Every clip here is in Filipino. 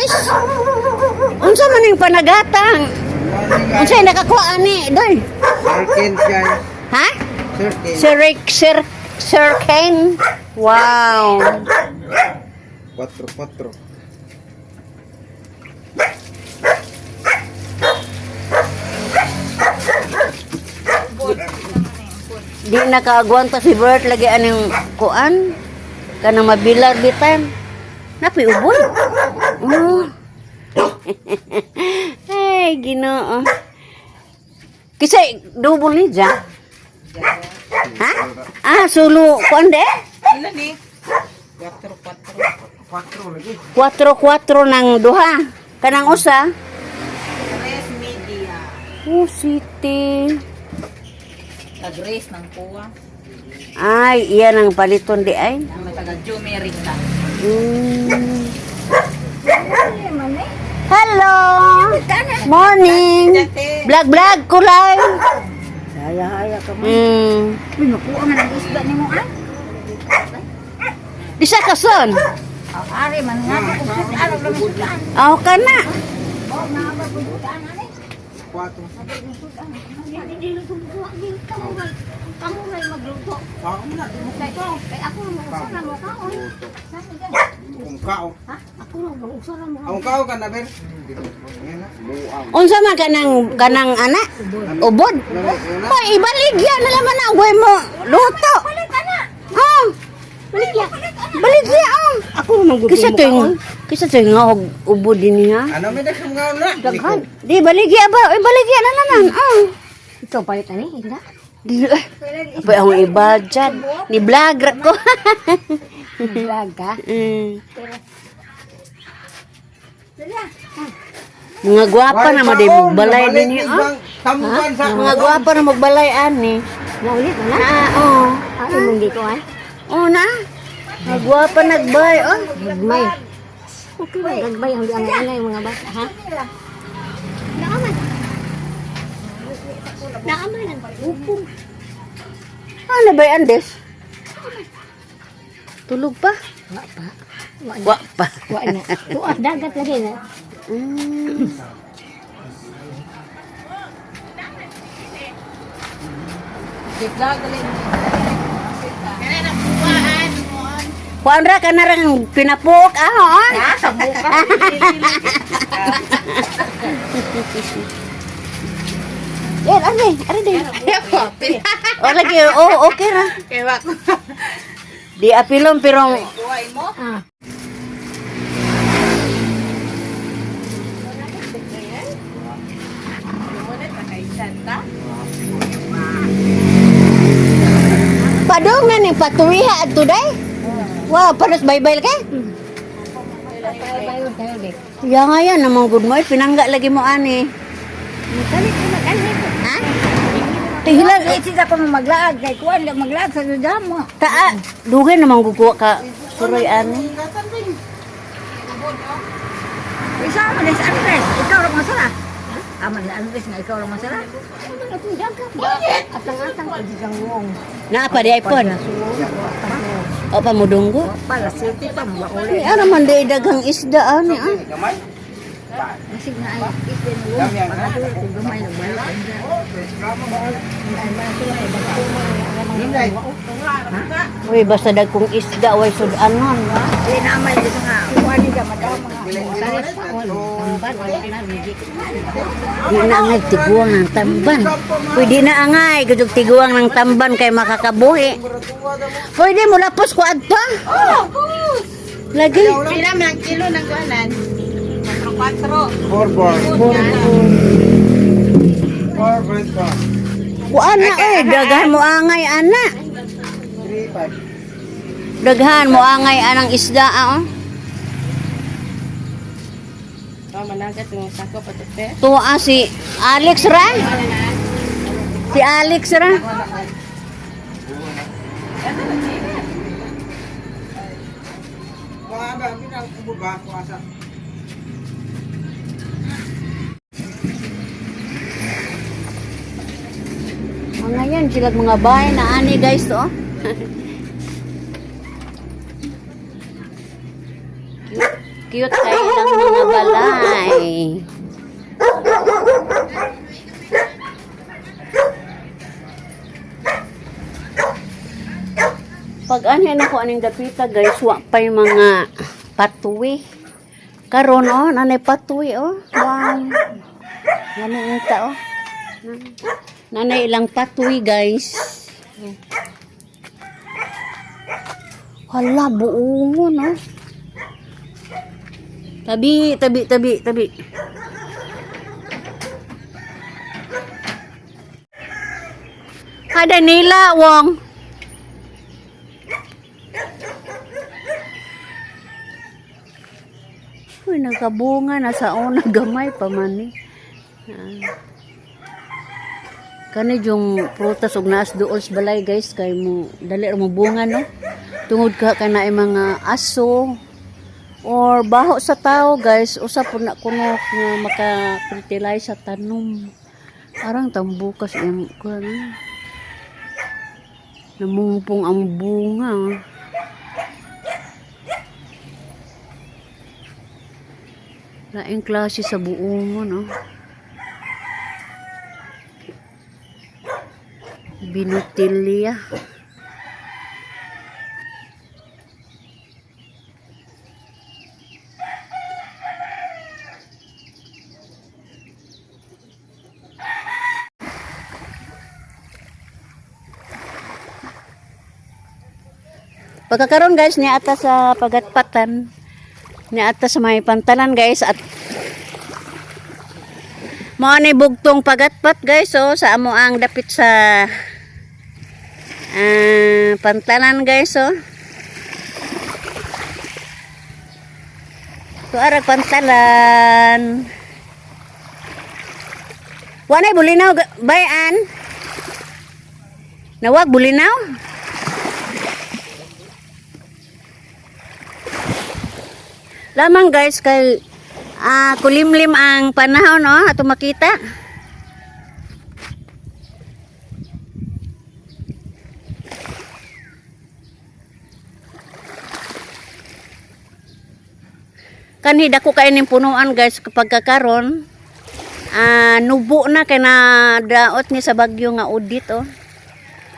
guys. Unsa man ning panagatang? Unsay nakakuha ani, doy? Sirkin siya. Ha? Sirkin. Sir Ken. Wow. 4-4. Di nakaagwanta si Bert lagi anong kuan. Kanang mabilar bitan. Napi ubod. Oh. Ay, Ginoo. Kisay double ni ja. Ha? Ah, solo kuan de? Ano ni? 4 lagi. 4-4 ng duha. Kanang usa. Tres media. Oh, city. Tag-race ng kuwa. Ay, iyan ang paliton di ay. Ang taga-Jumerica. Mm. Hello! Morning! Vlog kulay! Haya-haya ka mo. Mm. Nakuha man ang isda ni mo ah. Di sa kason? Ari man nga ko kung araw lang sudan. Aw ka na. Oh, naabot ko sudan ani. 4. Hindi lutuan din kamu ray magluto. Ako na. Kay ako mo usara mo kaon. Kung kao. Ha? Ako mo usara mo. Ang kao ka na, Ber? Ngayon na. Buang. Unsa man kanang ana? Ubod. Hoy, ibaligya na laman ang way mo. Luto. Balik ka na. Oh, Balik ya. baligya oh. Ako mo Kisa to nga ubod din niya. Ano may dasam nga na? Daghan. Di baligya ba? Oy, baligya na naman. Oh. Ito palit ani, hindi. Di apa akong iba dyan. Ni vlogger ko. Laga. Mga gwapa na mo di magbalay din niya. Ah. Tamukan sa Mga gwapa na magbalay ani. Naulit na. Ah, oh. Ano mong dito ay? Oh na. Mga gwapa nagbay. Oh. Gagmay. Okay ba? Gagmay ang dianay mga bata, ha? Naaman. Naaman ang upong. Ano ba yan, Des? Tulog pa? Wa pa. Wa pa. Wa na. Tuas dagat lagi na. Kuan ra ka na rin pinapuk. Ah, Nasa buka. yan, are din. O, lagi, oh, okay ra. Kaya ko. Di apilom, pirong, Kuhain mo? Ah. padungan ni patuwiha at today. Wow, panos baybay kay? Ya nga yan, namang good mo, pinangga lagi mo ani. Ha? Tihilag, Sisa ko maglaag kay kuan lang maglaag sa damo. taa, dugay namang guguwa ka. Suroy ani. Isa man sa Andres, ikaw ra masala. Aman na Andres nga ikaw ra masala. Atang-atang ko di kang wong. Naapa di iPhone. O pa mo dunggo. Pala city pa mo uli. Ay, ano man di dagang isda ani ah. Masig na ay itin mo. Pagado ko gamay na balik. Uy, basta dagkong isda, way sudanon. Di naman dito nga. Kuan ni ka madaw mga talis pa on. Tamban wala na bigi. Di na angay tiguang ng tamban. Pwede na angay, gudog tiguang ng tamban kay makakabuhi. Pwede mo lapos ko adto. Lagi. Pila man ang kilo ng kuanan? 4. 4. Kuan na eh, daghan mo angay ana. 3. Daghan mo angay anang isda ah. Managat ng sako patote. Tuwa si Alex ra. Si Alex ra. Mga ba, pinagkububa ko asa. Ngayon sila mga bahay na ani guys oh. Cute kay lang mga balay. Pag ano ko aning dapita guys, wa pa yung mga patuwi. Karon oh, nanay patuwi oh. Wow. Nanay ita oh. Nanay ilang patuwi guys. Hala, buongon oh. Tabi. Ada nila wong. Uy, nagkabunga na sa una gamay pa man eh. Kani yung prutas ug naas duol sa balay guys kay mo dali ra mo bunga no. Tungod ka kana mga aso or baho sa tao guys, usa po na kuno nga maka-fertilize sa tanom. Arang tambukas yung kuno. Namungpong ang bunga. Laing klase sa buongon, no? Binutilya. Pagkakaroon guys, ni ata sa pagatpatan. Ni ata sa may pantalan guys at mao ni bugtong pagatpat guys oh sa amo ang dapit sa pantalan guys oh. Tuarag pantalan. Wanay bulinaw bayan. Nawag bulinaw. Lamang guys kay kulimlim ang panahon no ato makita. Kanhi dako kay ning punuan guys kapag kakaron nubo na kay na daot ni sa bagyo nga udit oh.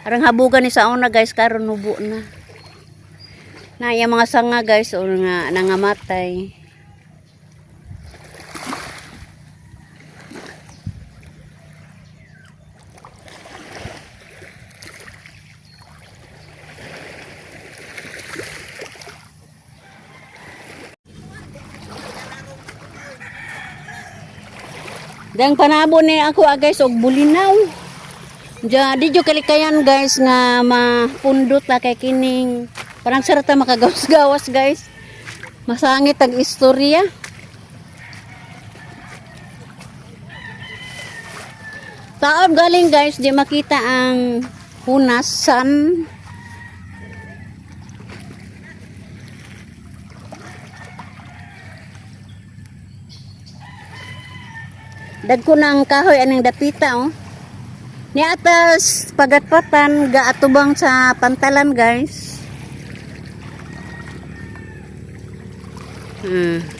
Arang habugan ni sa una guys karon nubo na. Na yung mga sanga guys o nga nangamatay. Dang panabo ni ako guys og bulinaw. Di jo kalikayan guys nga mapundot ta kay kining parang sarata makagawas-gawas guys. Masangit ang istorya. Taob galing guys, di makita ang hunasan. Dagko ng kahoy anong dapita oh. Ni atas pagatpatan gaatubang sa pantalan guys. Hala,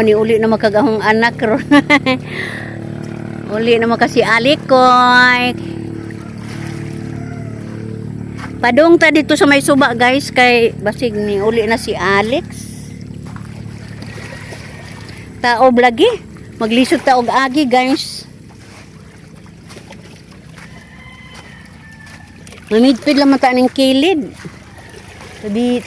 ni uli na makagahong anak ron. Uli na makasi alikoy. Padung ta dito sa may suba guys kay basig ni uli na si Alex. Taob lagi. Maglisod ta og agi guys. Mamidpid lang mata ning kilid. Tabi.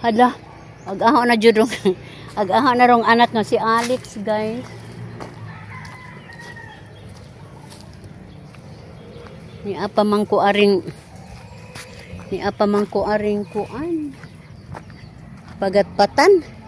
Hala, ag-aho na jud rong ag-aho na rong anak nga si Alex, guys. Ni apa man ko aring Ni apa man ko aring kuan. Pagatpatan.